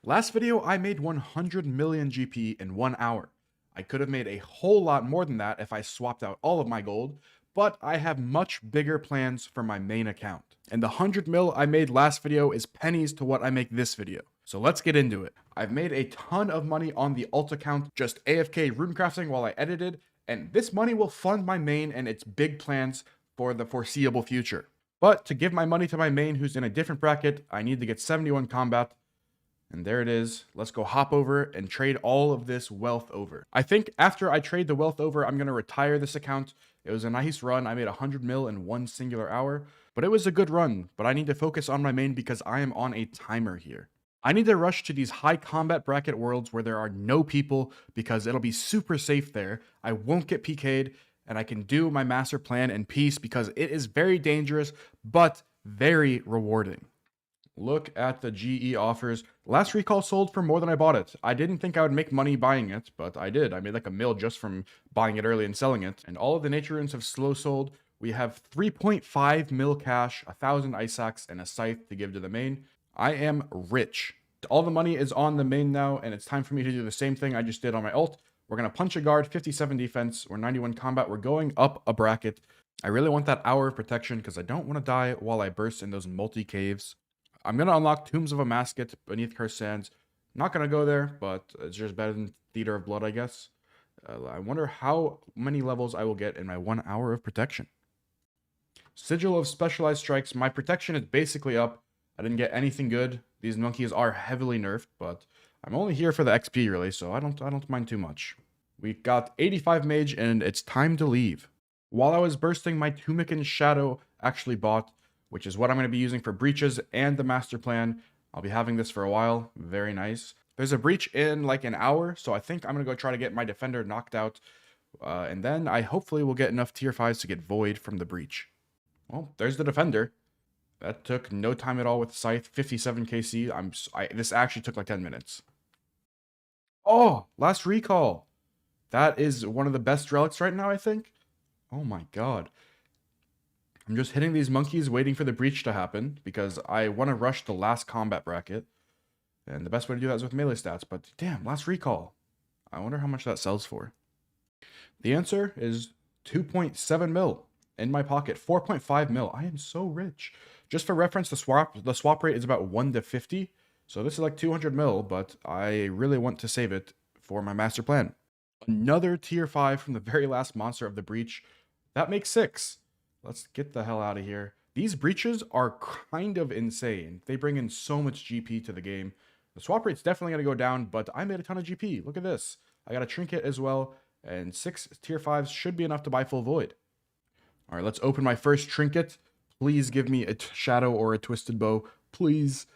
Last video, I made 100 million GP in 1 hour. I could have made a whole lot more than that if I swapped out all of my gold, but I have much bigger plans for my main account. And the 100 mil I made last video is pennies to what I make this video. So let's get into it. I've made a ton of money on the alt account, just AFK runecrafting while I edited, and this money will fund my main and its big plans for the foreseeable future. But to give my money to my main who's in a different bracket, I need to get 71 combat. And there it is. Let's go hop over and trade all of this wealth over. I think after I trade the wealth over, I'm going to retire this account. It was a nice run. I made 100 mil in one singular hour, but it was a good run. But I need to focus on my main because I am on a timer here. I need to rush to these high combat bracket worlds where there are no people because it'll be super safe there. I won't get PK'd and I can do my master plan in peace because it is very dangerous, but very rewarding. Look at the GE offers. Last recall sold for more than I bought it. I didn't think I would make money buying it, but I did. I made like a mil just from buying it early and selling it. And all of the nature runes have slow sold. We have 3.5 mil cash, 1,000 ice sacks, and a scythe to give to the main. I am rich. All the money is on the main now, and it's time for me to do the same thing I just did on my ult. We're going to punch a guard, 57 defense, or 91 combat. We're going up a bracket. I really want that hour of protection because I don't want to die while I burst in those multi-caves. I'm going to unlock Tombs of a Masket beneath Cursed Sands. Not going to go there, but it's just better than Theater of Blood, I guess. I wonder how many levels I will get in my 1 hour of protection. Sigil of Specialized Strikes. My protection is basically up. I didn't get anything good. These monkeys are heavily nerfed, but I'm only here for the XP, really, so I don't mind too much. We got 85 mage, and it's time to leave. While I was bursting, my Tumican Shadow actually bought, which is what I'm going to be using for breaches and the master plan. I'll be having this for a while. Very nice. There's a breach in like an hour, so I think I'm going to go try to get my defender knocked out. And then I hopefully will get enough tier 5s to get void from the breach. Well, there's the defender. That took no time at all with Scythe. 57 KC. This actually took like 10 minutes. Oh, last recall. That is one of the best relics right now, I think. Oh my god. I'm just hitting these monkeys waiting for the breach to happen because I want to rush the last combat bracket. And the best way to do that is with melee stats. But damn, last recall. I wonder how much that sells for. The answer is 2.7 mil in my pocket. 4.5 mil. I am so rich. Just for reference, the swap rate is about 1 to 50. So this is like 200 mil, but I really want to save it for my master plan. Another tier 5 from the very last monster of the breach. That makes 6. Let's get the hell out of here. These breaches are kind of insane. They bring in so much GP to the game. The swap rate's definitely going to go down, but I made a ton of GP. Look at this. I got a trinket as well, and 6 tier 5s should be enough to buy full void. All right, let's open my first trinket. Please give me a shadow or a twisted bow. Please.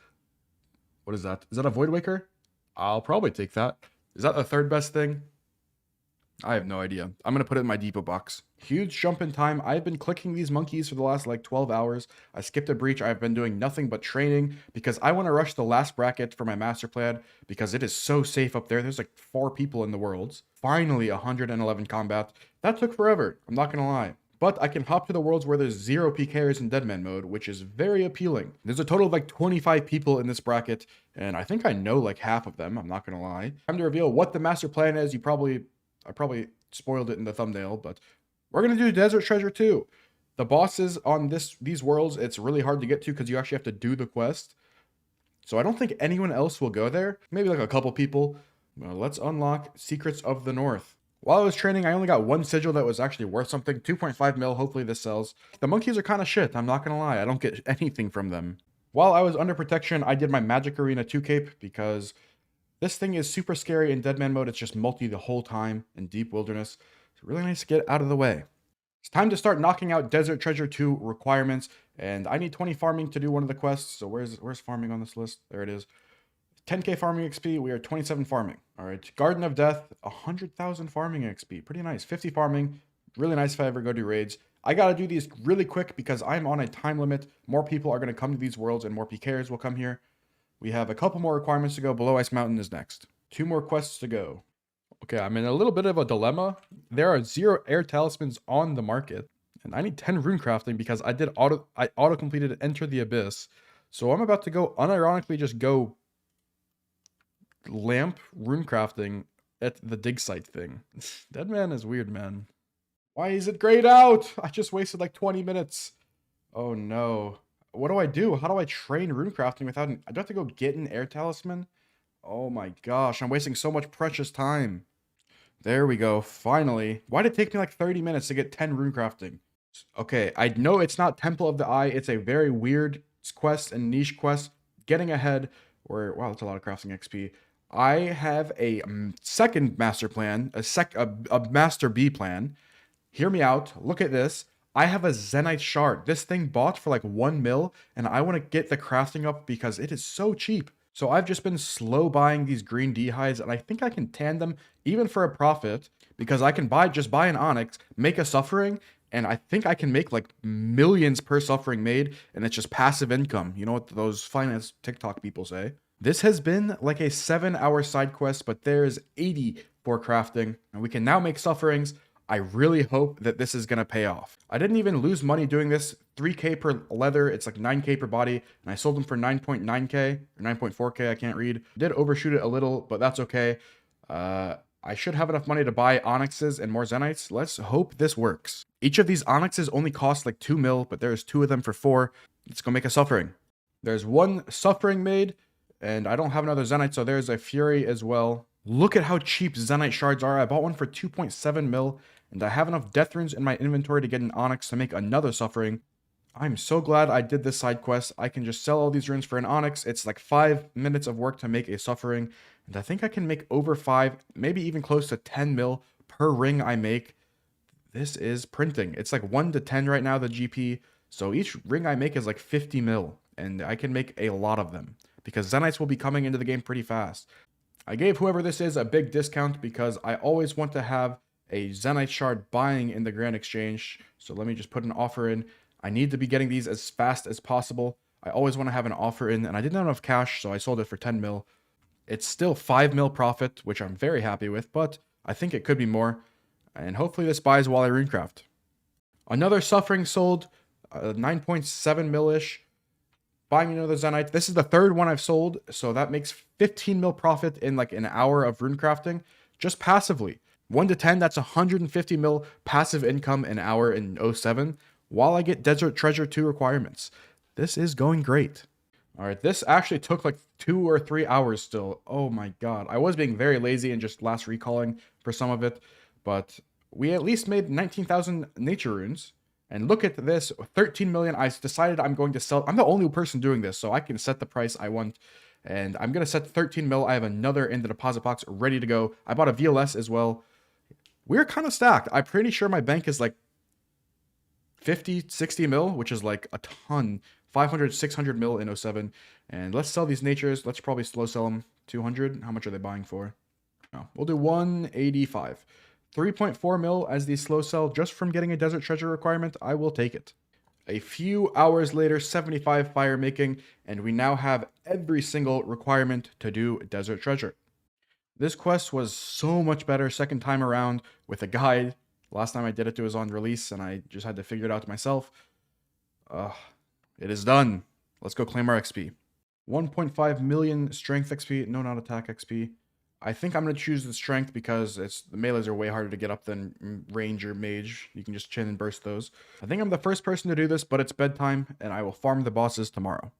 What is that? Is that a void waker? I'll probably take that. Is that the third best thing? I have no idea. I'm going to put it in my depot box. Huge jump in time. I've been clicking these monkeys for the last like 12 hours. I skipped a breach. I've been doing nothing but training because I want to rush the last bracket for my master plan because it is so safe up there. There's like 4 people in the worlds. Finally, 111 combat. That took forever. I'm not going to lie. But I can hop to the worlds where there's 0 PKers in Deadman mode, which is very appealing. There's a total of like 25 people in this bracket, and I think I know like half of them. I'm not going to lie. Time to reveal what the master plan is. I probably spoiled it in the thumbnail, but we're going to do Desert Treasure too. The bosses on these worlds, it's really hard to get to because you actually have to do the quest. So I don't think anyone else will go there. Maybe like a couple people. Well, let's unlock Secrets of the North. While I was training, I only got 1 sigil that was actually worth something. 2.5 mil. Hopefully this sells. The monkeys are kind of shit. I'm not going to lie. I don't get anything from them. While I was under protection, I did my Magic Arena 2 cape because this thing is super scary in Deadman mode. It's just multi the whole time in Deep Wilderness. It's really nice to get out of the way. It's time to start knocking out Desert Treasure 2 requirements. And I need 20 farming to do one of the quests. So where's farming on this list? There it is. 10k farming XP. We are 27 farming. All right. Garden of Death, 100,000 farming XP. Pretty nice. 50 farming. Really nice if I ever go do raids. I got to do these really quick because I'm on a time limit. More people are going to come to these worlds and more PKers will come here. We have a couple more requirements to go. Below Ice Mountain is next. 2 more quests to go. Okay, I'm in a little bit of a dilemma. There are 0 air talismans on the market, and I need 10 rune crafting because I auto completed Enter the Abyss. So I'm about to go unironically just go lamp rune crafting at the dig site thing. Deadman is weird, man. Why is it grayed out? I just wasted like 20 minutes. Oh no. What do I do? How do I train rune crafting without I do have to go get an air talisman? Oh my gosh, I'm wasting so much precious time. There we go, finally. Why did it take me like 30 minutes to get 10 rune crafting? Okay, I know it's not Temple of the Eye. It's a very weird quest and niche quest. Getting ahead, or wow, that's a lot of crafting XP. I have a second master plan, a master B plan. Hear me out. Look at this. I have a Zenite shard. This thing bought for like 1 mil, and I want to get the crafting up because it is so cheap. So I've just been slow buying these green D hides, and I think I can tan them even for a profit because I can just buy an onyx, make a suffering, and I think I can make like millions per suffering made, and it's just passive income. You know what those finance TikTok people say? This has been like a 7-hour side quest, but there's 80 for crafting, and we can now make sufferings. I really hope that this is going to pay off. I didn't even lose money doing this. 3k per leather, it's like 9k per body, and I sold them for 9.9k or 9.4k, I can't read. Did overshoot it a little, but that's okay. I should have enough money to buy onyxes and more zenites. Let's hope this works. Each of these onyxes only cost like 2 mil, but there's 2 of them for 4. Let's go make a suffering. There's 1 suffering made, and I don't have another zenite, so there's a fury as well. Look at how cheap zenite shards are. I bought one for 2.7 mil, and I have enough death runes in my inventory to get an onyx to make another suffering. I'm so glad I did this side quest. I can just sell all these runes for an onyx. It's like 5 minutes of work to make a suffering, and I think I can make over 5, maybe even close to 10 mil per ring I make. This is printing. It's like 1 to 10 right now, the GP. So each ring I make is like 50 mil, and I can make a lot of them because zenites will be coming into the game pretty fast. I gave whoever this is a big discount because I always want to have a zenite shard buying in the grand exchange. So let me just put an offer in. I need to be getting these as fast as possible. I always want to have an offer in, and I didn't have enough cash, so I sold it for 10 mil. It's still 5 mil profit, which I'm very happy with, but I think it could be more. And hopefully this buys while I runecraft. Another suffering sold, 9.7 mil-ish. Buying another zenite. This is the 3rd one I've sold, so that makes 15 mil profit in like an hour of runecrafting, just passively. 1 to 10, that's 150 mil passive income an hour in 07, while I get Desert Treasure 2 requirements. This is going great. All right, this actually took like 2 or 3 hours still. Oh my god. I was being very lazy and just last recalling for some of it, but we at least made 19,000 nature runes. And look at this, 13 million. I decided I'm going to sell. I'm the only person doing this, so I can set the price I want. And I'm going to set 13 mil. I have another in the deposit box ready to go. I bought a VLS as well. We're kind of stacked. I'm pretty sure my bank is like 50, 60 mil, which is like a ton. 500, 600 mil in 07. And let's sell these natures. Let's probably slow sell them. 200. How much are they buying for? No, we'll do 185. 3.4 mil as the slow sell just from getting a desert treasure requirement. I will take it. A few hours later, 75 fire making, and we now have every single requirement to do desert treasure. This quest was so much better second time around with a guide. Last time I did it was on release, and I just had to figure it out myself. It is done. Let's go claim our XP. 1.5 million strength XP. No, not attack XP. I think I'm going to choose the strength because the melees are way harder to get up than range or mage. You can just chin and burst those. I think I'm the first person to do this, but it's bedtime, and I will farm the bosses tomorrow.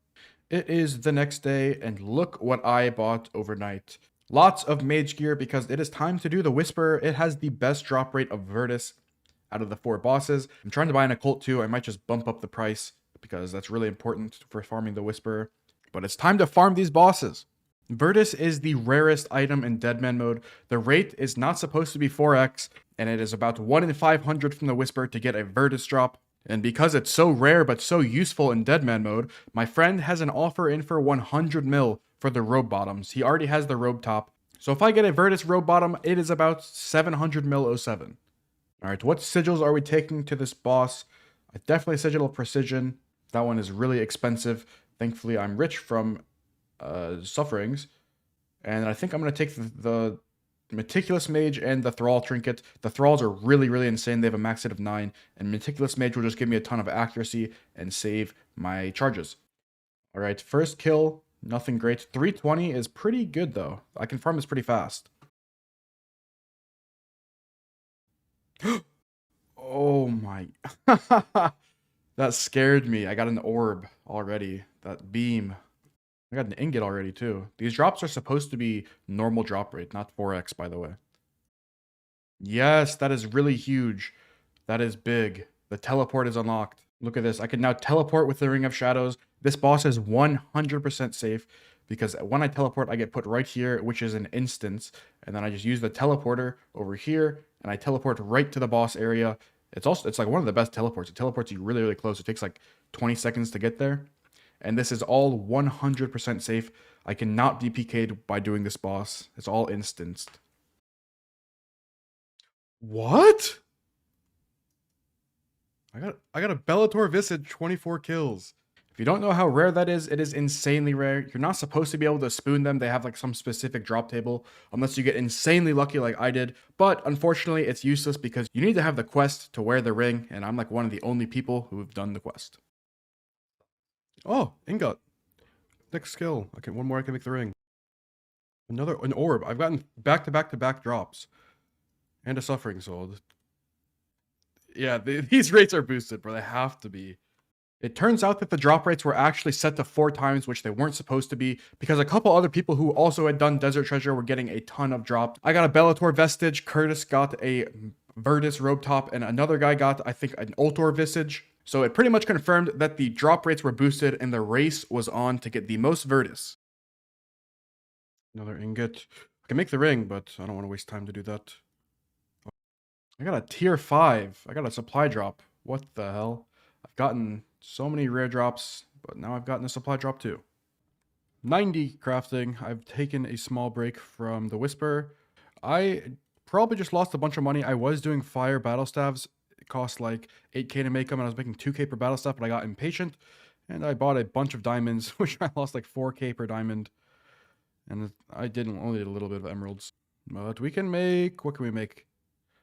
It is the next day, and look what I bought overnight. Lots of mage gear because it is time to do the Whisper. It has the best drop rate of Virtus out of the 4 bosses. I'm trying to buy an occult too. I might just bump up the price because that's really important for farming the Whisper. But it's time to farm these bosses. Virtus is the rarest item in Deadman mode. The rate is not supposed to be 4x, and it is about 1 in 500 from the Whisper to get a Virtus drop. And because it's so rare but so useful in Deadman mode, my friend has an offer in for 100 mil for the robe bottoms. He already has the robe top. So if I get a Virtus robe bottom, it is about 700 mil 07. Alright, what sigils are we taking to this boss? Definitely Sigil of Precision. That one is really expensive. Thankfully, I'm rich from sufferings, and I think I'm going to take the Meticulous Mage and the Thrall Trinket. The Thralls are really, really insane. They have a max hit of 9, and Meticulous Mage will just give me a ton of accuracy and save my charges. Alright, first kill, Nothing great. 320 is pretty good, though. I can farm this pretty fast. Oh my. That scared me. I got an orb already. That beam. I got an ingot already, too. These drops are supposed to be normal drop rate, not 4x, by the way. Yes, that is really huge. That is big. The teleport is unlocked. Look at this. I can now teleport with the Ring of Shadows. This boss is 100% safe because when I teleport, I get put right here, which is an instance. And then I just use the teleporter over here and I teleport right to the boss area. It's like one of the best teleports. It teleports you really, really close. It takes like 20 seconds to get there. And this is all 100% safe. I cannot be PK'd by doing this boss. It's all instanced. What? I got a Bellator Visage 24 kills. If you don't know how rare that is, it is insanely rare. You're not supposed to be able to spoon them. They have like some specific drop table unless you get insanely lucky like I did. But unfortunately, it's useless because you need to have the quest to wear the ring. And I'm like one of the only people who have done the quest. Oh, ingot. Next skill. Okay, one more I can make the ring. An orb. I've gotten back-to-back drops. And a suffering soul. Yeah, these rates are boosted, bro. They have to be. It turns out that the drop rates were actually set to 4 times, which they weren't supposed to be, because a couple other people who also had done Desert Treasure were getting a ton of drops. I got a Bellator Vestige, Curtis got a Virtus Robe Top, and another guy got, I think, an Ultor Visage. So it pretty much confirmed that the drop rates were boosted and the race was on to get the most Virtus. Another ingot. I can make the ring, but I don't want to waste time to do that. I got a tier 5. I got a supply drop. What the hell? I've gotten so many rare drops, but now I've gotten a supply drop too. 90 crafting. I've taken a small break from the Whisper. I probably just lost a bunch of money. I was doing fire battle staves. It cost like 8k to make them, and I was making 2k per battle staff, but I got impatient, and I bought a bunch of diamonds, which I lost like 4k per diamond. And I only did a little bit of emeralds. But we can make, what can we make?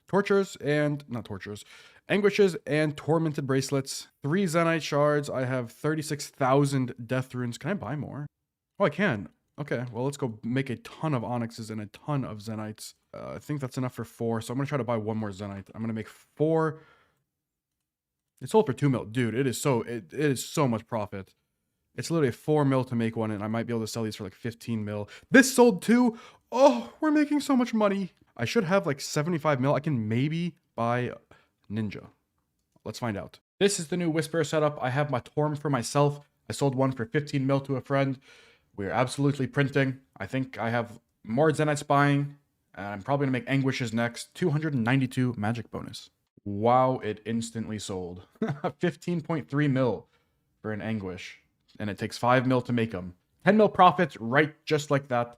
Tortures and, not tortures, anguishes and tormented bracelets. 3 Zenite shards. I have 36,000 death runes. Can I buy more? Oh, I can. Okay, well, let's go make a ton of onyxes and a ton of Zenites. I think that's enough for 4, so I'm going to try to buy 1 more Zenite. I'm going to make 4. It sold for 2 mil. Dude, it is so much profit. It's literally 4 mil to make one, and I might be able to sell these for like 15 mil. This sold too. Oh, we're making so much money. I should have like 75 mil. I can maybe buy Ninja. Let's find out. This is the new Whisper setup. I have my Torm for myself. I sold one for 15 mil to a friend. We're absolutely printing. I think I have more Zenites buying. And I'm probably going to make Anguishes next. 292 magic bonus. Wow, it instantly sold. 15.3 mil for an Anguish. And it takes 5 mil to make them. 10 mil profits right just like that.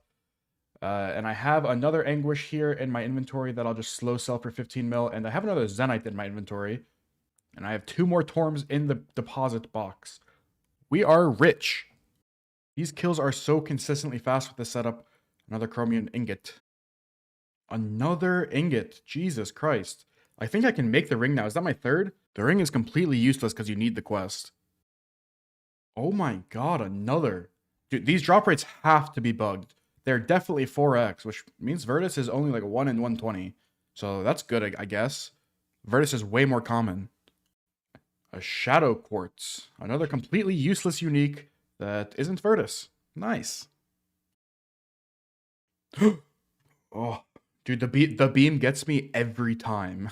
And I have another Anguish here in my inventory that I'll just slow sell for 15 mil. And I have another Zenite in my inventory. And I have 2 more Torms in the deposit box. We are rich. These kills are so consistently fast with this setup. Another Chromium Ingot. Another Ingot. Jesus Christ. I think I can make the ring now. Is that my 3rd? The ring is completely useless because you need the quest. Oh my god, another. Dude, these drop rates have to be bugged. They're definitely 4x, which means Virtus is only like 1 in 120. So that's good, I guess. Virtus is way more common. A Shadow Quartz. Another completely useless unique that isn't Virtus. Nice. Oh, dude, the beam gets me every time.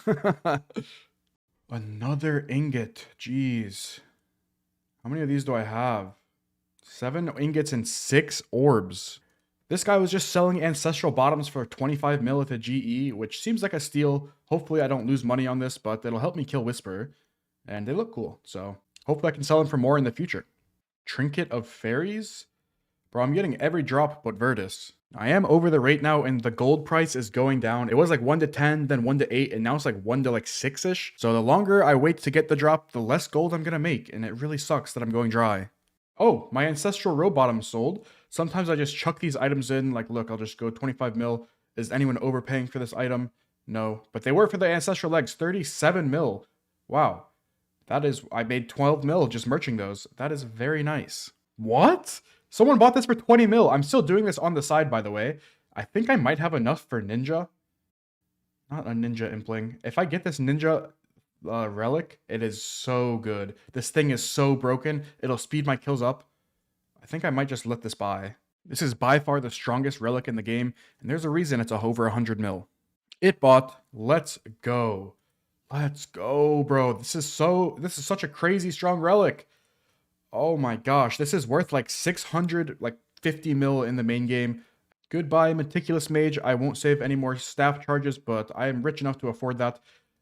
Another ingot. Jeez. How many of these do I have? 7 ingots and 6 orbs. This guy was just selling Ancestral Bottoms for 25 mil at a GE, which seems like a steal. Hopefully I don't lose money on this, but it'll help me kill Whisper. And they look cool, so hopefully I can sell them for more in the future. Trinket of Fairies? Bro, I'm getting every drop but Virtus. I am over the rate now, and the gold price is going down. It was like 1 to 10, then 1 to 8, and now it's like 1 to like 6-ish. So the longer I wait to get the drop, the less gold I'm gonna make, and it really sucks that I'm going dry. Oh, my Ancestral Robe Bottom sold. Sometimes I just chuck these items in, like, look, I'll just go 25 mil. Is anyone overpaying for this item? No, but they were for the Ancestral Legs, 37 mil. Wow, that is, I made 12 mil just merching those. That is very nice. What? Someone bought this for 20 mil. I'm still doing this on the side, by the way. I think I might have enough for ninja. Not a ninja impling. If I get this ninja relic, it is so good. This thing is so broken. It'll speed my kills up. I think I might just let this buy. This is by far the strongest relic in the game, and there's a reason it's over 100 mil. It bought. Let's go. Let's go, bro. This is such a crazy strong relic. Oh my gosh, this is worth like 600, like 50 mil in the main game. Goodbye, Meticulous Mage. I won't save any more staff charges, but I am rich enough to afford that.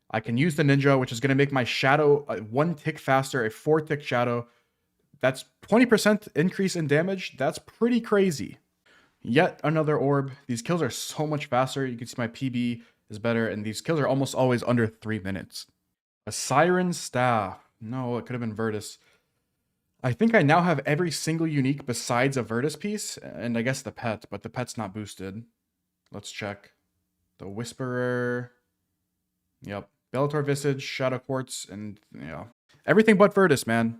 I can use the Ninja, which is going to make my Shadow 1 tick faster, a 4 tick Shadow. That's 20% increase in damage. That's pretty crazy. Yet another orb. These kills are so much faster. You can see my PB is better, and these kills are almost always under 3 minutes. A Siren Staff. No, it could have been Virtus. I think I now have every single unique besides a Virtus piece, and I guess the pet, but the pet's not boosted. Let's check. The Whisperer. Yep. Bellator Visage, Shadow Quartz, and yeah. Everything but Virtus, man.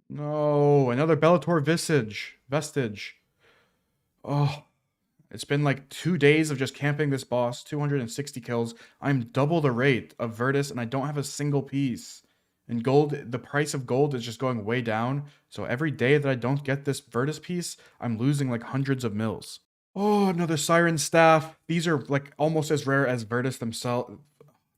No, another Bellator Vestige. Oh, it's been like 2 days of just camping this boss, 260 kills. I'm double the rate of Virtus, and I don't have a single piece. And gold, the price of gold is just going way down. So every day that I don't get this Virtus piece, I'm losing like hundreds of mils. Oh, another Siren Staff. These are like almost as rare as Virtus themselves.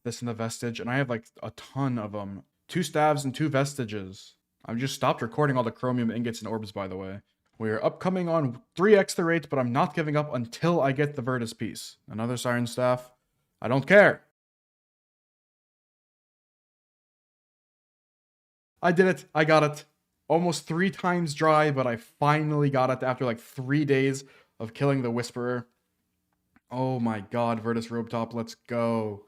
This and the Vestige, and I have like a ton of them. 2 staves and 2 vestiges. I've just stopped recording all the chromium ingots and orbs, by the way. We are upcoming on 3x the rate, but I'm not giving up until I get the Virtus piece. Another Siren Staff. I don't care. I did it. I got it. Almost 3 times dry, but I finally got it after like 3 days of killing the Whisperer. Oh my god, Virtus Robe Top, let's go.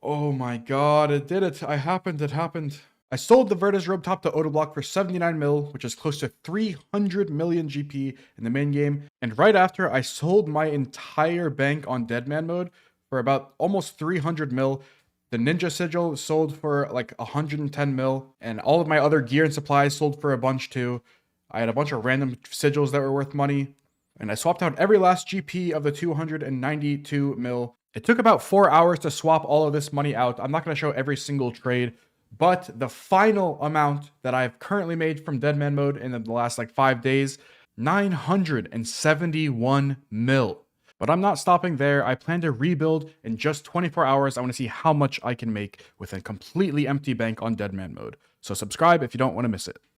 Oh my god, it did it. It happened. I sold the Virtus Robe Top to Autoblock for 79 mil, which is close to 300 million GP in the main game. And right after, I sold my entire bank on Deadman mode for about almost 300 mil. The Ninja Sigil sold for like 110 mil, and all of my other gear and supplies sold for a bunch too. I had a bunch of random sigils that were worth money, and I swapped out every last GP of the 292 mil. It took about 4 hours to swap all of this money out. I'm not going to show every single trade, but the final amount that I've currently made from Deadman mode in the last like 5 days, 971 mil. But I'm not stopping there. I plan to rebuild in just 24 hours. I want to see how much I can make with a completely empty bank on Deadman mode. So subscribe if you don't want to miss it.